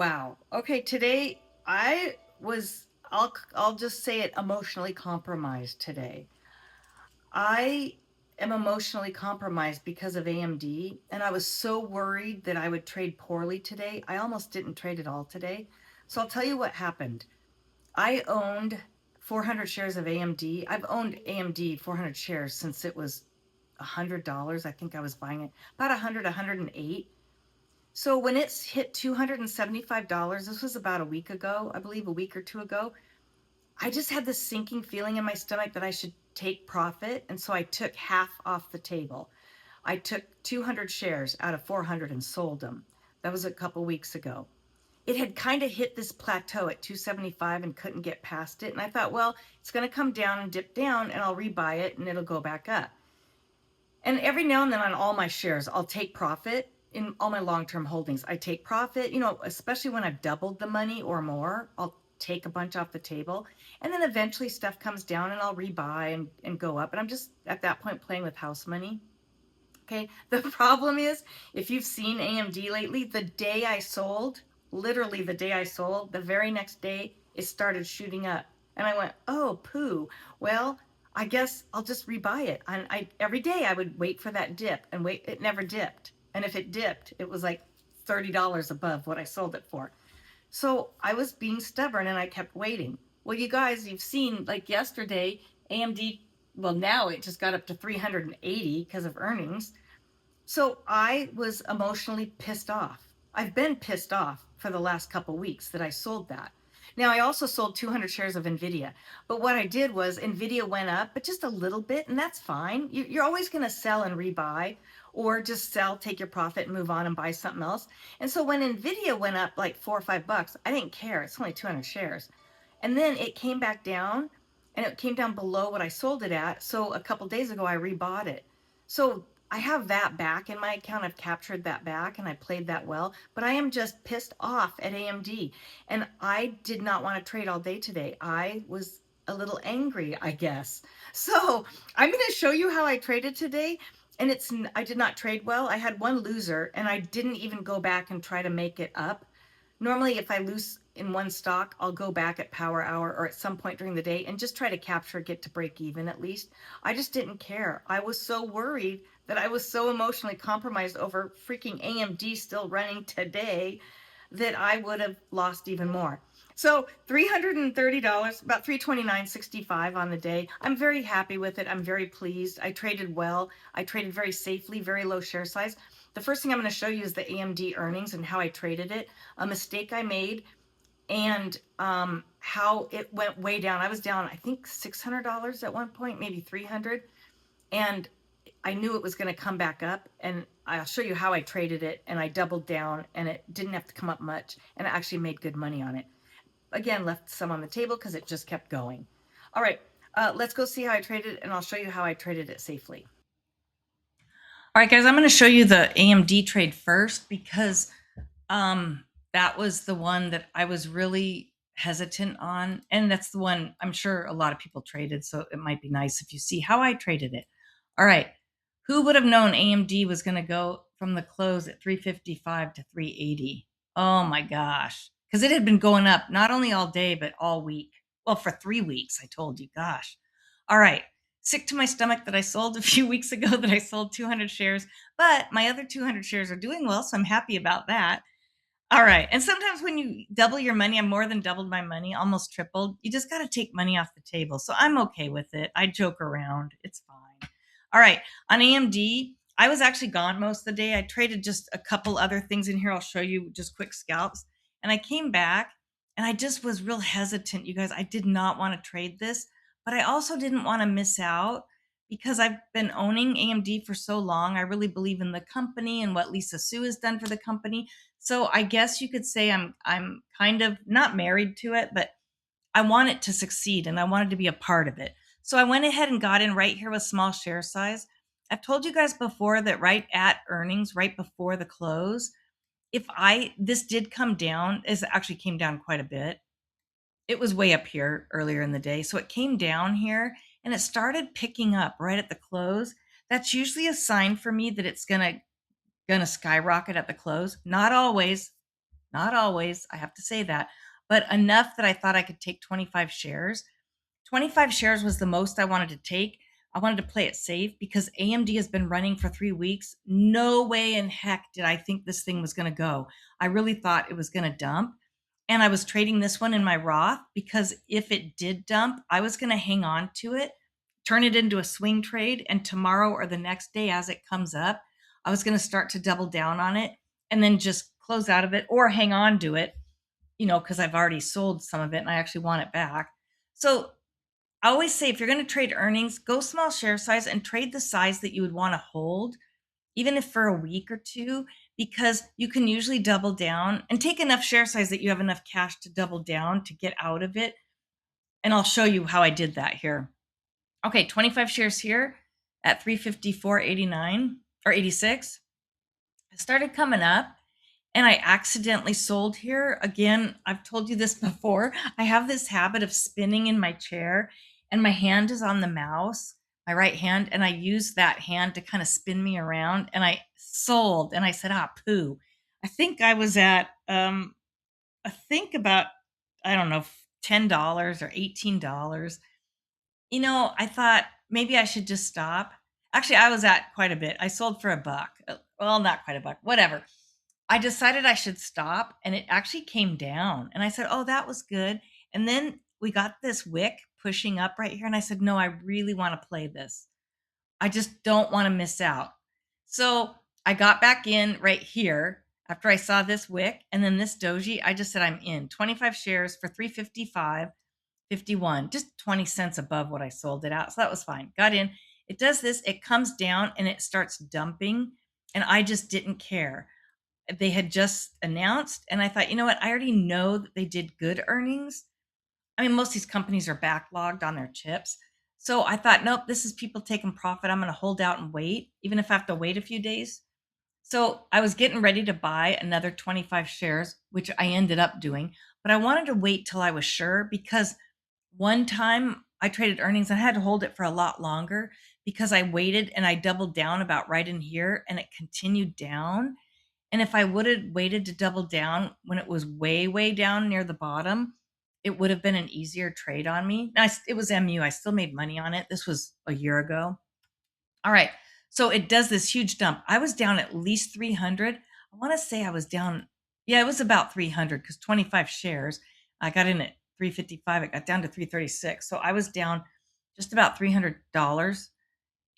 Wow. Okay, today I'll just say it, emotionally compromised today. I am emotionally compromised because of AMD, and I was so worried that I would trade poorly today. I almost didn't trade at all today. So I'll tell you what happened. I owned 400 shares of AMD. I've owned AMD 400 shares since it was $100. I think I was buying it about 100, 108. So when it's hit $275, this was about a week ago, I believe a week or two ago, I just had this sinking feeling in my stomach that I should take profit. And so I took half off the table. I took 200 shares out of 400 and sold them. That was a couple weeks ago. It had kind of hit this plateau at 275 and couldn't get past it. And I thought, well, it's going to come down and dip down and I'll rebuy it and it'll go back up. And every now and then on all my shares, I'll take profit in all my long-term holdings. I take profit, especially when I've doubled the money or more, I'll take a bunch off the table. And then eventually stuff comes down and I'll rebuy and go up. And I'm just at that point playing with house money. Okay. The problem is, if you've seen AMD lately, the day I sold, literally the day I sold, the very next day, it started shooting up. And I went, oh, poo. Well, I guess I'll just rebuy it. And every day I would wait for that dip and wait. It never dipped. And if it dipped, it was like $30 above what I sold it for. So I was being stubborn and I kept waiting. Well, you guys, you've seen like yesterday, AMD, well, now it just got up to 380 because of earnings. So I was emotionally pissed off. I've been pissed off for the last couple weeks that I sold that. Now, I also sold 200 shares of NVIDIA. But what I did was NVIDIA went up, but just a little bit, and that's fine. You're always going to sell and rebuy, or just sell, take your profit, and move on and buy something else. And so when NVIDIA went up like $4 or $5, I didn't care. It's only 200 shares. And then it came back down, and it came down below what I sold it at. So a couple days ago, I rebought it. So I have that back in my account. I've captured that back and I played that well, but I am just pissed off at AMD. And I did not want to trade all day today. I was a little angry, I guess. So I'm going to show you how I traded today. And I did not trade well. I had one loser and I didn't even go back and try to make it up. Normally, if I lose in one stock, I'll go back at power hour or at some point during the day and just try to capture, get to break even at least. I just didn't care. I was so worried that I was so emotionally compromised over freaking AMD still running today that I would have lost even more. So $330, about 329.65 on the day. I'm very happy with it. I'm very pleased. I traded well. I traded very safely, very low share size. The first thing I'm going to show you is the AMD earnings and how I traded it. A mistake I made and how it went way down. I was down, I think $600 at one point, maybe 300, and I knew it was going to come back up. And I'll show you how I traded it. And I doubled down, and it didn't have to come up much, and I actually made good money on it. Again, left some on the table because it just kept going. All right, let's go see how I traded, and I'll show you how I traded it safely. All right, guys, I'm going to show you the AMD trade first because that was the one that I was really hesitant on. And that's the one I'm sure a lot of people traded. So it might be nice if you see how I traded it. All right. Who would have known AMD was going to go from the close at 355 to 380? Oh my gosh. Because it had been going up not only all day, but all week. Well, for 3 weeks, I told you. Gosh. All right. Sick to my stomach that I sold a few weeks ago that I sold 200 shares, but my other 200 shares are doing well. So I'm happy about that. All right. And sometimes when you double your money, I more than doubled my money, almost tripled. You just got to take money off the table. So I'm okay with it. I joke around. It's fine. All right. On AMD, I was actually gone most of the day. I traded just a couple other things in here. I'll show you just quick scalps. And I came back and I just was real hesitant. You guys, I did not want to trade this, but I also didn't want to miss out because I've been owning AMD for so long. I really believe in the company and what Lisa Su has done for the company. So I guess you could say I'm kind of not married to it, but I want it to succeed and I wanted to be a part of it. So I went ahead and got in right here with small share size. I've told you guys before that right at earnings, right before the close, this did come down, it actually came down quite a bit. It was way up here earlier in the day. So it came down here and it started picking up right at the close. That's usually a sign for me that it's going to skyrocket at the close. Not always. Not always, I have to say that, but enough that I thought I could take 25 shares. 25 shares was the most I wanted to take. I wanted to play it safe because AMD has been running for 3 weeks. No way in heck did I think this thing was going to go. I really thought it was going to dump. And I was trading this one in my Roth because if it did dump, I was going to hang on to it, turn it into a swing trade. And tomorrow or the next day, as it comes up, I was going to start to double down on it and then just close out of it or hang on to it, because I've already sold some of it and I actually want it back. So I always say if you're going to trade earnings, go small share size and trade the size that you would want to hold, even if for a week or two, because you can usually double down and take enough share size that you have enough cash to double down to get out of it. And I'll show you how I did that here. Okay, 25 shares here at 354.89 or 86. It started coming up and I accidentally sold here. Again, I've told you this before. I have this habit of spinning in my chair and my hand is on the mouse, my right hand, and I use that hand to kind of spin me around and I sold and I said, poo. I think I was at I think about, I don't know, $10 or $18. I thought maybe I should just stop. Actually, I was at quite a bit. I sold for $1. Well, not quite $1, whatever. I decided I should stop and it actually came down. And I said, oh, that was good. And then we got this wick pushing up right here. And I said, no, I really want to play this. I just don't want to miss out. So I got back in right here after I saw this wick and then this doji. I just said, I'm in 25 shares for 355.51, just 20 cents above what I sold it at. So that was fine. Got in. It does this, it comes down and it starts dumping. And I just didn't care. They had just announced, and I thought, you know what? I already know that they did good earnings. I mean, most of these companies are backlogged on their chips. So I thought, nope, this is people taking profit. I'm going to hold out and wait, even if I have to wait a few days. So I was getting ready to buy another 25 shares, which I ended up doing, but I wanted to wait till I was sure because one time I traded earnings and I had to hold it for a lot longer because I waited and I doubled down about right in here and it continued down. And if I would have waited to double down when it was way, way down near the bottom, it would have been an easier trade on me. Now, it was MU. I still made money on it. This was a year ago. All right. So it does this huge dump. I was down at least 300. I want to say I was down. Yeah, it was about 300 because 25 shares. I got in at 355. It got down to 336. So I was down just about $300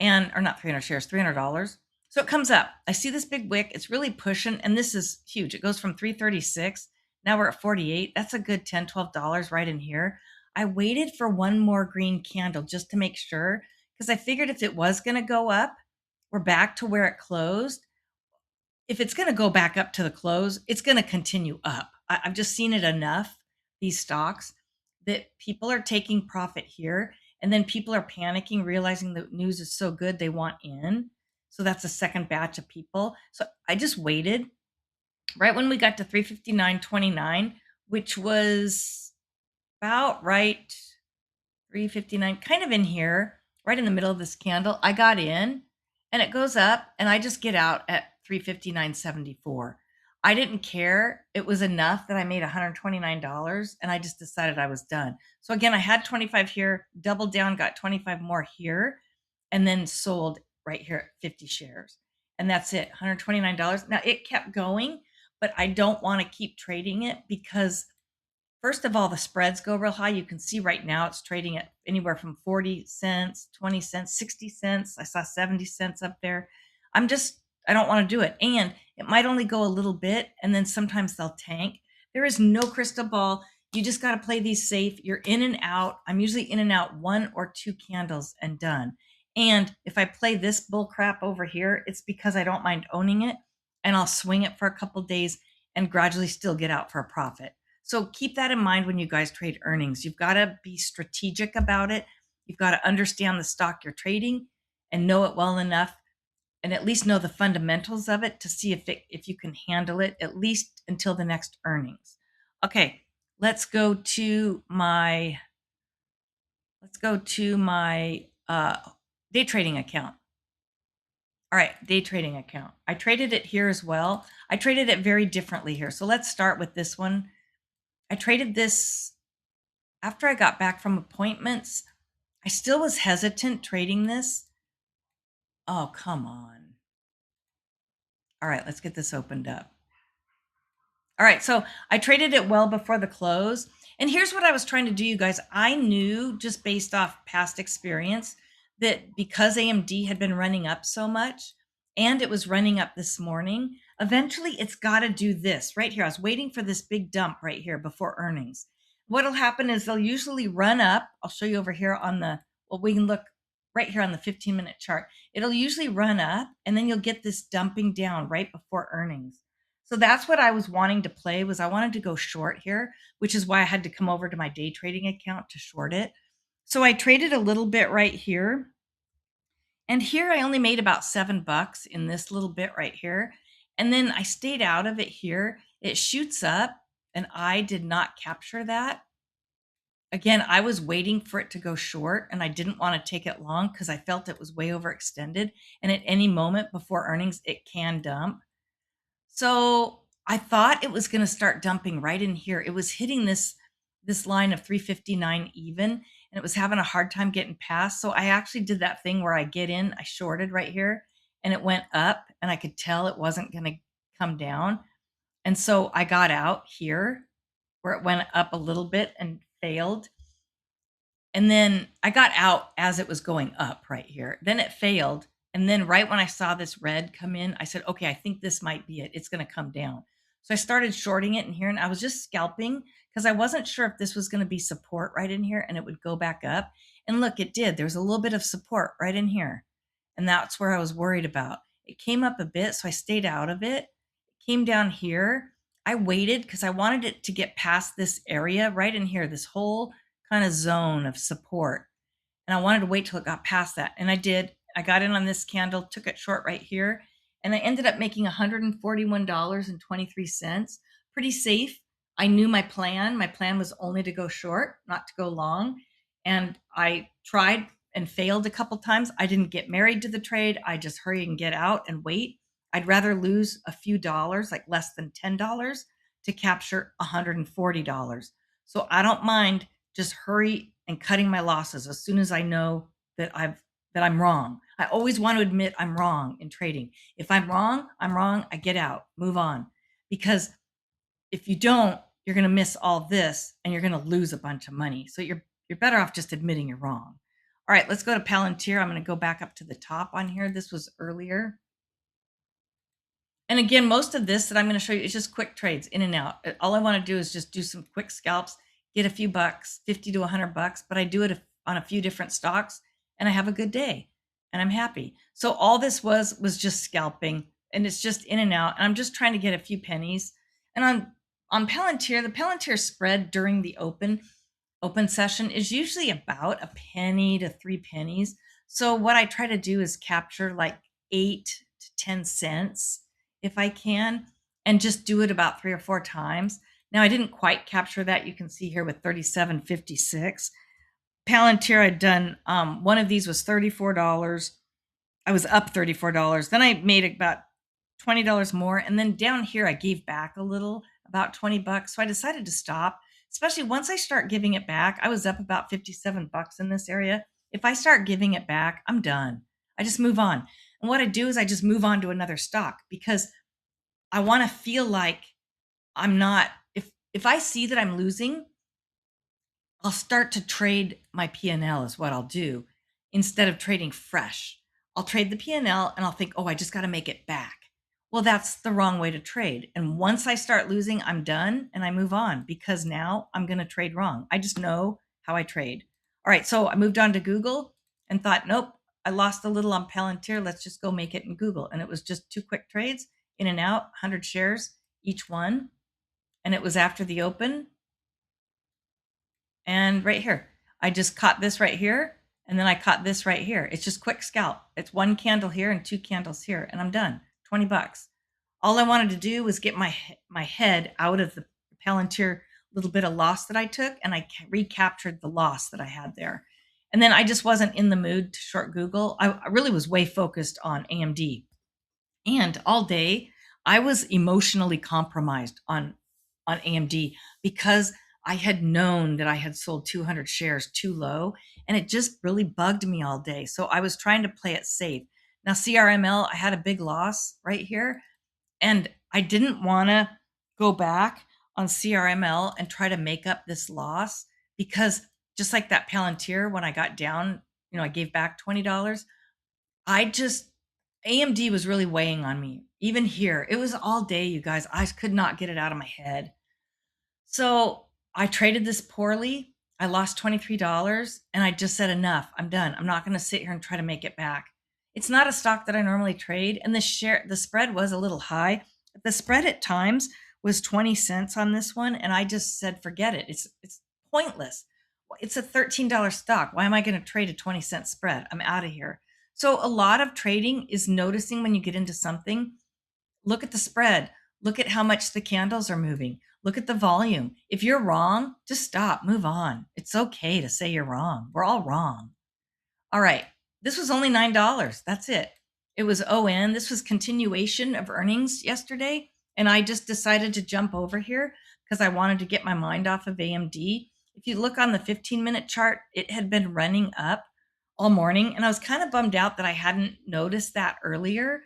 or not 300 shares, $300. So it comes up. I see this big wick. It's really pushing, and this is huge. It goes from 336. Now we're at 48. That's a good $10, $12 right in here. I waited for one more green candle just to make sure because I figured if it was going to go up, we're back to where it closed. If it's going to go back up to the close, it's going to continue up. I've just seen it enough, these stocks, that people are taking profit here. And then people are panicking, realizing the news is so good, they want in. So that's a second batch of people. So I just waited right when we got to 359.29, which was about right 359, kind of in here, right in the middle of this candle. I got in and it goes up and I just get out at 359.74. I didn't care. It was enough that I made $129 and I just decided I was done. So again, I had 25 here, doubled down, got 25 more here, and then sold right here at 50 shares. And that's it, $129. Now it kept going, but I don't want to keep trading it because first of all, the spreads go real high. You can see right now it's trading at anywhere from 40 cents, 20 cents, 60 cents. I saw 70 cents up there. I don't want to do it. And it might only go a little bit, and then sometimes they'll tank. There is no crystal ball. You just got to play these safe. You're in and out. I'm usually in and out 1 or 2 candles and done. And if I play this bull crap over here, it's because I don't mind owning it and I'll swing it for a couple days and gradually still get out for a profit. So keep that in mind when you guys trade earnings. You've got to be strategic about it. You've got to understand the stock you're trading and know it well enough and at least know the fundamentals of it to see if you can handle it at least until the next earnings. Okay, let's go to my day trading account. All right, day trading account. I traded it here as well. I traded it very differently here. So let's start with this one. I traded this after I got back from appointments. I still was hesitant trading this. Oh, come on. All right, let's get this opened up. All right, so I traded it well before the close. And here's what I was trying to do, you guys. I knew just based off past experience that because AMD had been running up so much and it was running up this morning, eventually it's got to do this right here. I was waiting for this big dump right here before earnings. What'll happen is they'll usually run up. I'll show you over here on the, well, we can look right here on the 15-minute chart. It'll usually run up and then you'll get this dumping down right before earnings. So that's what I was wanting to play was I wanted to go short here, which is why I had to come over to my day trading account to short it. So I traded a little bit right here. And here I only made about $7 in this little bit right here. And then I stayed out of it here. It shoots up and I did not capture that. Again, I was waiting for it to go short and I didn't want to take it long because I felt it was way overextended. And at any moment before earnings, it can dump. So I thought it was going to start dumping right in here. It was hitting this line of 359 even, and it was having a hard time getting past. So I actually did that thing where I get in, I shorted right here, and it went up, and I could tell it wasn't going to come down. And so I got out here where it went up a little bit and failed. And then I got out as it was going up right here. Then it failed. And then right when I saw this red come in, I said, okay, I think this might be it. It's going to come down. So I started shorting it in here and I was just scalping because I wasn't sure if this was going to be support right in here and it would go back up. And look, it did. There was a little bit of support right in here. And that's where I was worried about. It came up a bit, so I stayed out of it. It came down here. I waited because I wanted it to get past this area right in here, this whole kind of zone of support. And I wanted to wait till it got past that. And I did. I got in on this candle, took it short right here, and I ended up making $141.23. Pretty safe. I knew my plan. My plan was only to go short, not to go long. And I tried and failed a couple times. I didn't get married to the trade. I just hurry and get out and wait. I'd rather lose a few dollars, like less than $10, to capture $140. So I don't mind just hurry and cutting my losses as soon as I know that I'm wrong. I always want to admit I'm wrong in trading. If I'm wrong, I'm wrong. I get out, move on. Because if you don't, you're going to miss all this and you're going to lose a bunch of money. So you're better off just admitting you're wrong. All right, let's go to Palantir. I'm going to go back up to the top on here. This was earlier. And again, most of this that I'm going to show you is just quick trades in and out. All I want to do is just do some quick scalps, get a few bucks, 50 to $100, but I do it on a few different stocks and I have a good day and I'm happy. So all this was just scalping and it's just in and out. And I'm just trying to get a few pennies. And on Palantir, the Palantir spread during the open session is usually about a penny to 3 pennies. So what I try to do is capture like 8 to 10 cents if I can, and just do it about 3 or 4 times. Now I didn't quite capture that. You can see here with 37.56. Palantir, I'd done, one of these was $34. I was up $34. Then I made about $20 more. And then down here, I gave back a little, about $20. So I decided to stop, especially once I start giving it back. I was up about $57 in this area. If I start giving it back, I'm done. I just move on. And what I do is I just move on to another stock because I want to feel like I'm not, if I see that I'm losing, I'll start to trade my P&L is what I'll do instead of trading fresh. I'll trade the P&L and I'll think, oh, I just got to make it back. Well, that's the wrong way to trade. And once I start losing, I'm done and I move on because now I'm going to trade wrong. I just know how I trade. All right, so I moved on to Google and thought, nope, I lost a little on Palantir. Let's just go make it in Google. And it was just 2 quick trades, in and out, 100 shares each one. And it was after the open. And right here, I just caught this right here. And then I caught this right here. It's just quick scalp. It's 1 candle here and 2 candles here. And I'm done. $20. All I wanted to do was get my head out of the Palantir little bit of loss that I took. And I recaptured the loss that I had there. And then I just wasn't in the mood to short Google. I really was way focused on AMD. And all day, I was emotionally compromised on AMD because I had known that I had sold 200 shares too low, and it just really bugged me all day. So I was trying to play it safe. Now, CRML, I had a big loss right here, and I didn't want to go back on CRML and try to make up this loss because just like that Palantir, when I got down, I gave back $20. I just AMD was really weighing on me. Even here, it was all day, you guys. I could not get it out of my head. So I traded this poorly. I lost $23 and I just said, enough. I'm done. I'm not going to sit here and try to make it back. It's not a stock that I normally trade. And the spread was a little high. The spread at times was 20 cents on this one. And I just said, forget it. It's pointless. It's a $13 stock. Why am I going to trade a 20-cent spread? I'm out of here. So a lot of trading is noticing when you get into something, look at the spread, look at how much the candles are moving, look at the volume. If you're wrong, just stop, move on. It's okay to say you're wrong. We're all wrong. All right. This was only $9. That's it. It was ON. This was continuation of earnings yesterday. And I just decided to jump over here because I wanted to get my mind off of AMD. If you look on the 15-minute chart, it had been running up all morning. And I was kind of bummed out that I hadn't noticed that earlier.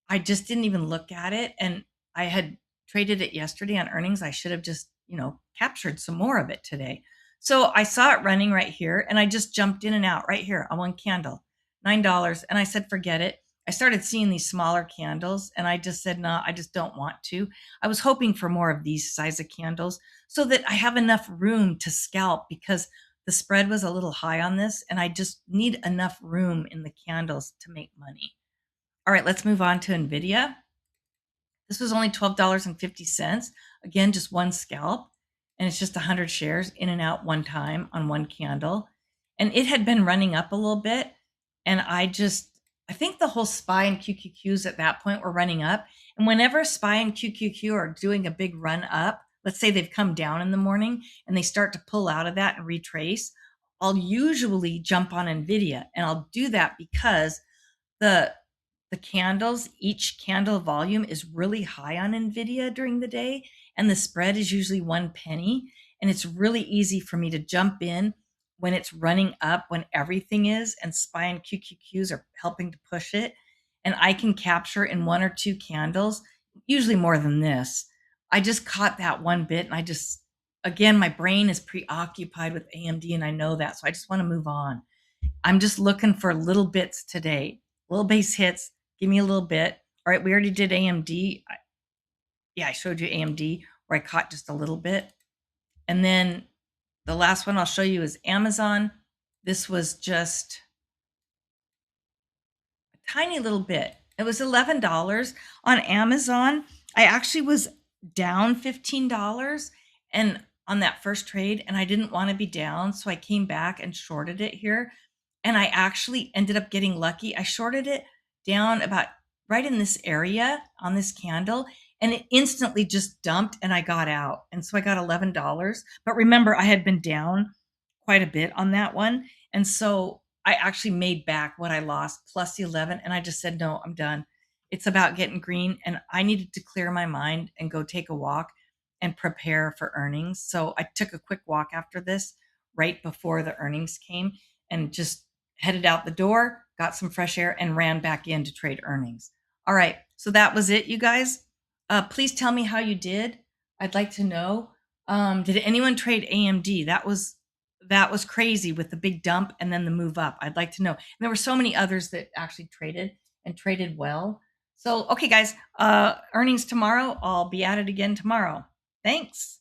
I just didn't even look at it. And I had traded it yesterday on earnings. I should have just, captured some more of it today. So I saw it running right here and I just jumped in and out right here on one candle, $9. And I said, forget it. I started seeing these smaller candles and I just said, no, I just don't want to. I was hoping for more of these size of candles so that I have enough room to scalp because the spread was a little high on this and I just need enough room in the candles to make money. All right, let's move on to NVIDIA. This was only $12.50. Again, just one scalp. And it's just 100 shares in and out one time on one candle. And it had been running up a little bit. And I think the whole SPY and QQQs at that point were running up. And whenever SPY and QQQ are doing a big run up, let's say they've come down in the morning and they start to pull out of that and retrace, I'll usually jump on NVIDIA. And I'll do that because the candles, each candle volume is really high on NVIDIA during the day, and the spread is usually 1 penny. And it's really easy for me to jump in when it's running up, when everything is, and SPY and QQQs are helping to push it. And I can capture in 1 or 2 candles, usually more than this. I just caught that one bit, and again, my brain is preoccupied with AMD, and I know that. So I just want to move on. I'm just looking for little bits today, little base hits. Give me a little bit. All right, we already did AMD. I showed you AMD where I caught just a little bit. And then the last one I'll show you is Amazon. This was just a tiny little bit. It was $11 on Amazon. I actually was down $15 and on that first trade, and I didn't want to be down, so I came back and shorted it here. And I actually ended up getting lucky. I shorted it down about right in this area on this candle, and it instantly just dumped and I got out. And so I got $11. But remember, I had been down quite a bit on that one. And so I actually made back what I lost plus the 11. And I just said, no, I'm done. It's about getting green. And I needed to clear my mind and go take a walk and prepare for earnings. So I took a quick walk after this right before the earnings came and just headed out the door, got some fresh air, and ran back in to trade earnings. All right, so that was it, you guys. Please tell me how you did. I'd like to know. Did anyone trade AMD? That was crazy with the big dump and then the move up. I'd like to know. And there were so many others that actually traded and traded well. So, okay, guys, earnings tomorrow. I'll be at it again tomorrow. Thanks.